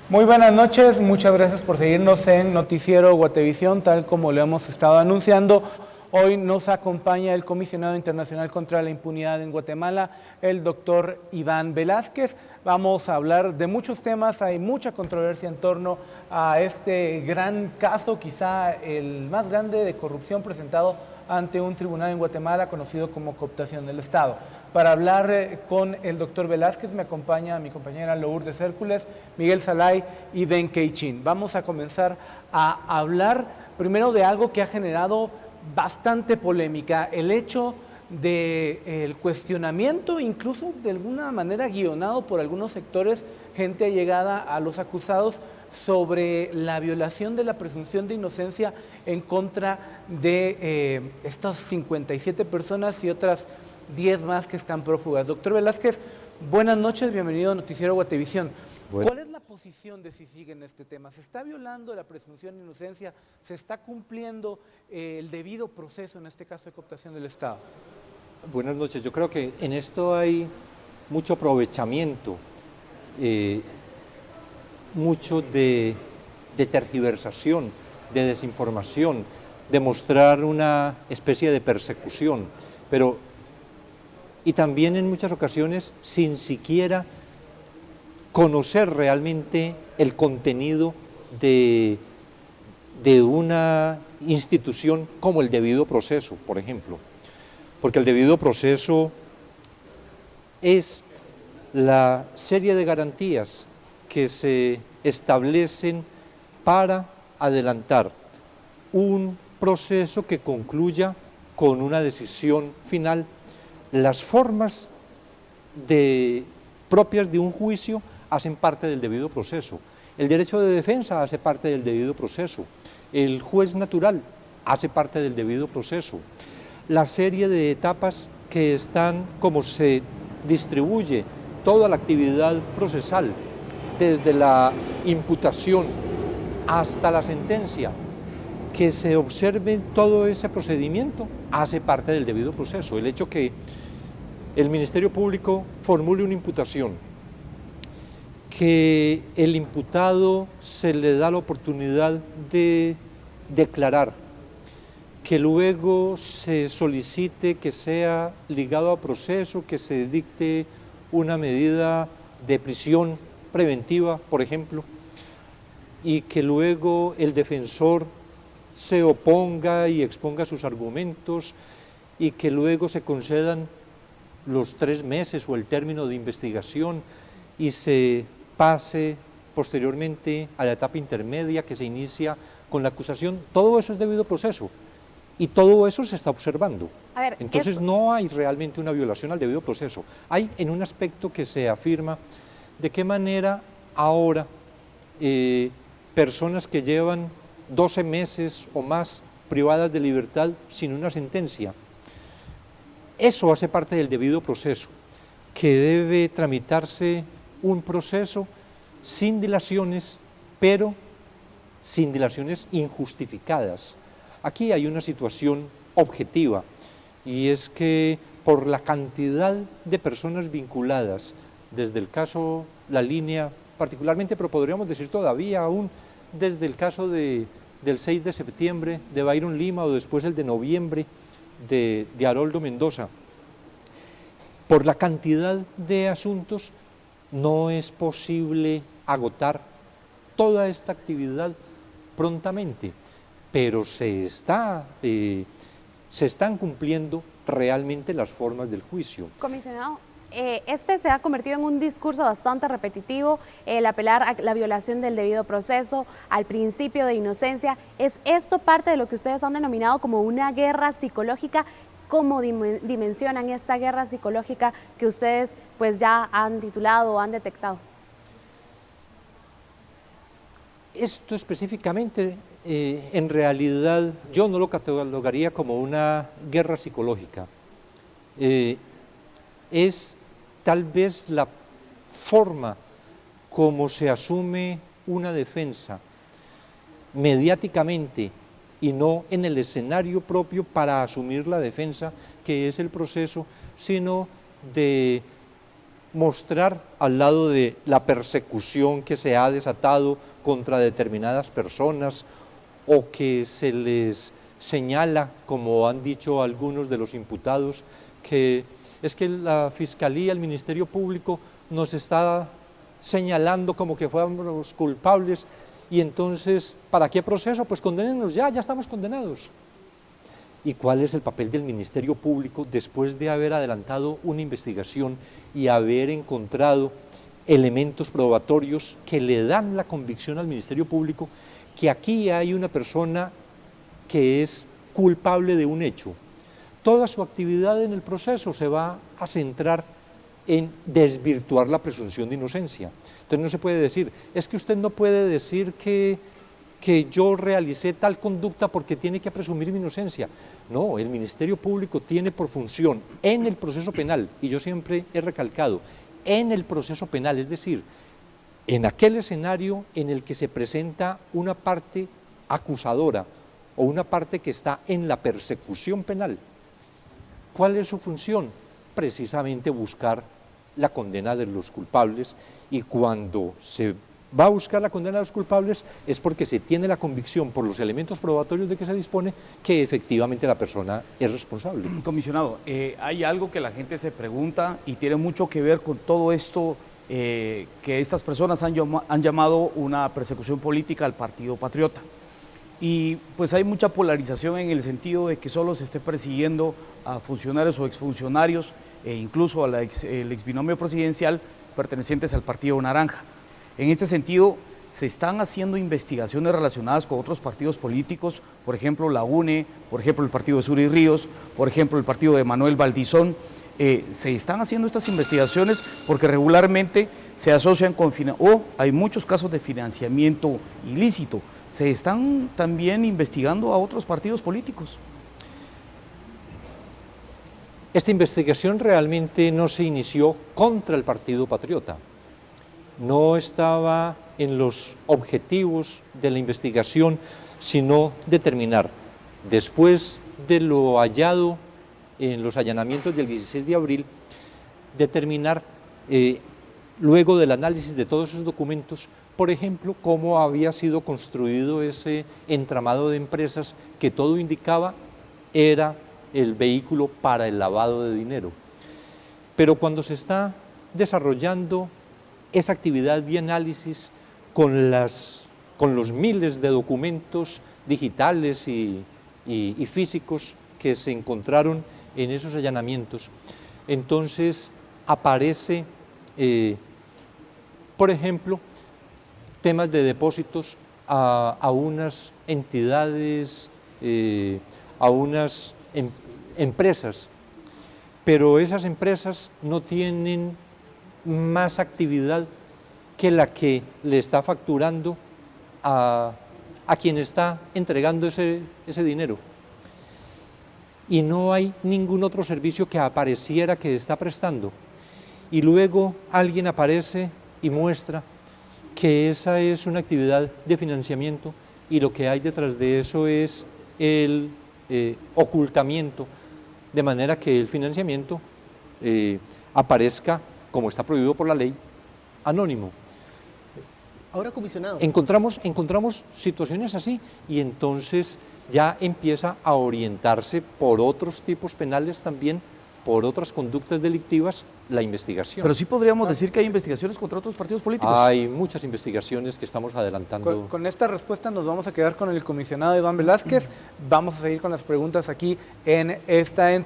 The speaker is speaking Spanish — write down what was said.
Muy buenas noches, muchas gracias por seguirnos en Noticiero Guatevisión, tal como lo hemos estado anunciando. Hoy nos acompaña el Comisionado Internacional contra la Impunidad en Guatemala, el doctor Iván Velázquez. Vamos a hablar de muchos temas, hay mucha controversia en torno a este gran caso, quizá el más grande de corrupción presentado ante un tribunal en Guatemala, conocido como cooptación del Estado. Para hablar con el doctor Velázquez me acompaña mi compañera Lourdes Hércules, Miguel Salay y Ben Keichin. Vamos a comenzar a hablar primero de algo que ha generado bastante polémica, el hecho del cuestionamiento, incluso de alguna manera guionado por algunos sectores, gente allegada a los acusados, sobre la violación de la presunción de inocencia en contra de estas 57 personas y otras 10 más que están prófugas. Doctor Velázquez, buenas noches, bienvenido a Noticiero Guatevisión. Bueno. ¿Cuál es la posición de CICIG en este tema? ¿Se está violando la presunción de inocencia? ¿Se está cumpliendo el debido proceso, en este caso de cooptación del Estado? Buenas noches. Yo creo que en esto hay mucho aprovechamiento, mucho de tergiversación, de desinformación, de mostrar una especie de persecución, y también en muchas ocasiones sin siquiera conocer realmente el contenido de una institución como el debido proceso, por ejemplo. Porque el debido proceso es la serie de garantías que se establecen para adelantar un proceso que concluya con una decisión final. Las formas propias de un juicio hacen parte del debido proceso. El derecho de defensa hace parte del debido proceso. El juez natural hace parte del debido proceso. La serie de etapas que están, como se distribuye toda la actividad procesal, desde la imputación hasta la sentencia, que se observe todo ese procedimiento, hace parte del debido proceso. El hecho que el Ministerio Público formule una imputación, que el imputado se le da la oportunidad de declarar, que luego se solicite que sea ligado a proceso, que se dicte una medida de prisión preventiva, por ejemplo, y que luego el defensor se oponga y exponga sus argumentos y que luego se concedan los 3 meses o el término de investigación y se pase posteriormente a la etapa intermedia que se inicia con la acusación. Todo eso es debido proceso y todo eso se está observando. Entonces no hay realmente una violación al debido proceso. Hay en un aspecto que se afirma de qué manera ahora personas que llevan 12 meses o más privadas de libertad sin una sentencia, eso hace parte del debido proceso, que debe tramitarse un proceso sin dilaciones, pero sin dilaciones injustificadas. Aquí hay una situación objetiva, y es que por la cantidad de personas vinculadas, desde el caso La Línea particularmente, pero podríamos decir todavía aún desde el caso del 6 de septiembre de Byron Lima o después el de noviembre de Haroldo Mendoza, por la cantidad de asuntos no es posible agotar toda esta actividad prontamente, pero se están cumpliendo realmente las formas del juicio. Comisionado, este se ha convertido en un discurso bastante repetitivo, el apelar a la violación del debido proceso, al principio de inocencia. ¿Es esto parte de lo que ustedes han denominado como una guerra psicológica? ¿Cómo dimensionan esta guerra psicológica que ustedes pues ya han titulado o han detectado? Esto específicamente, en realidad, yo no lo catalogaría como una guerra psicológica. Es tal vez la forma como se asume una defensa mediáticamente y no en el escenario propio para asumir la defensa, que es el proceso, sino de mostrar al lado de la persecución que se ha desatado contra determinadas personas o que se les señala, como han dicho algunos de los imputados, que es que la Fiscalía, el Ministerio Público nos está señalando como que fuéramos los culpables y entonces, ¿para qué proceso? Pues condénenos ya estamos condenados. ¿Y cuál es el papel del Ministerio Público después de haber adelantado una investigación y haber encontrado elementos probatorios que le dan la convicción al Ministerio Público que aquí hay una persona que es culpable de un hecho? Toda su actividad en el proceso se va a centrar en desvirtuar la presunción de inocencia. Entonces no se puede decir, es que usted no puede decir que yo realicé tal conducta porque tiene que presumir mi inocencia. No, el Ministerio Público tiene por función en el proceso penal, y yo siempre he recalcado, en el proceso penal, es decir, en aquel escenario en el que se presenta una parte acusadora o una parte que está en la persecución penal. ¿Cuál es su función? Precisamente buscar la condena de los culpables, y cuando se va a buscar la condena de los culpables es porque se tiene la convicción por los elementos probatorios de que se dispone que efectivamente la persona es responsable. Comisionado, hay algo que la gente se pregunta y tiene mucho que ver con todo esto que estas personas han llamado una persecución política al Partido Patriota. Y pues hay mucha polarización en el sentido de que solo se esté persiguiendo a funcionarios o exfuncionarios e incluso al exbinomio presidencial pertenecientes al Partido Naranja. En este sentido, se están haciendo investigaciones relacionadas con otros partidos políticos, por ejemplo la UNE, por ejemplo el partido de Suri Ríos, por ejemplo el partido de Manuel Valdizón. Se están haciendo estas investigaciones porque regularmente se asocian con hay muchos casos de financiamiento ilícito. Se están también investigando a otros partidos políticos. Esta investigación realmente no se inició contra el Partido Patriota. No estaba en los objetivos de la investigación, sino determinar, después de lo hallado en los allanamientos del 16 de abril, determinar, luego del análisis de todos esos documentos, por ejemplo, cómo había sido construido ese entramado de empresas que todo indicaba era el vehículo para el lavado de dinero. Pero cuando se está desarrollando esa actividad de análisis con los miles de documentos digitales y físicos que se encontraron en esos allanamientos, entonces aparece, por ejemplo, temas de depósitos a unas entidades, a unas empresas, pero esas empresas no tienen más actividad que la que le está facturando a quien está entregando ese dinero. Y no hay ningún otro servicio que apareciera que está prestando. Y luego alguien aparece y muestra que esa es una actividad de financiamiento y lo que hay detrás de eso es el ocultamiento, de manera que el financiamiento aparezca, como está prohibido por la ley, anónimo. Ahora, comisionado. Encontramos situaciones así y entonces ya empieza a orientarse por otros tipos penales también, por otras conductas delictivas, la investigación. Pero sí podríamos decir que hay investigaciones contra otros partidos políticos. Hay muchas investigaciones que estamos adelantando. Con esta respuesta nos vamos a quedar con el comisionado Iván Velázquez. Vamos a seguir con las preguntas aquí en esta entrevista.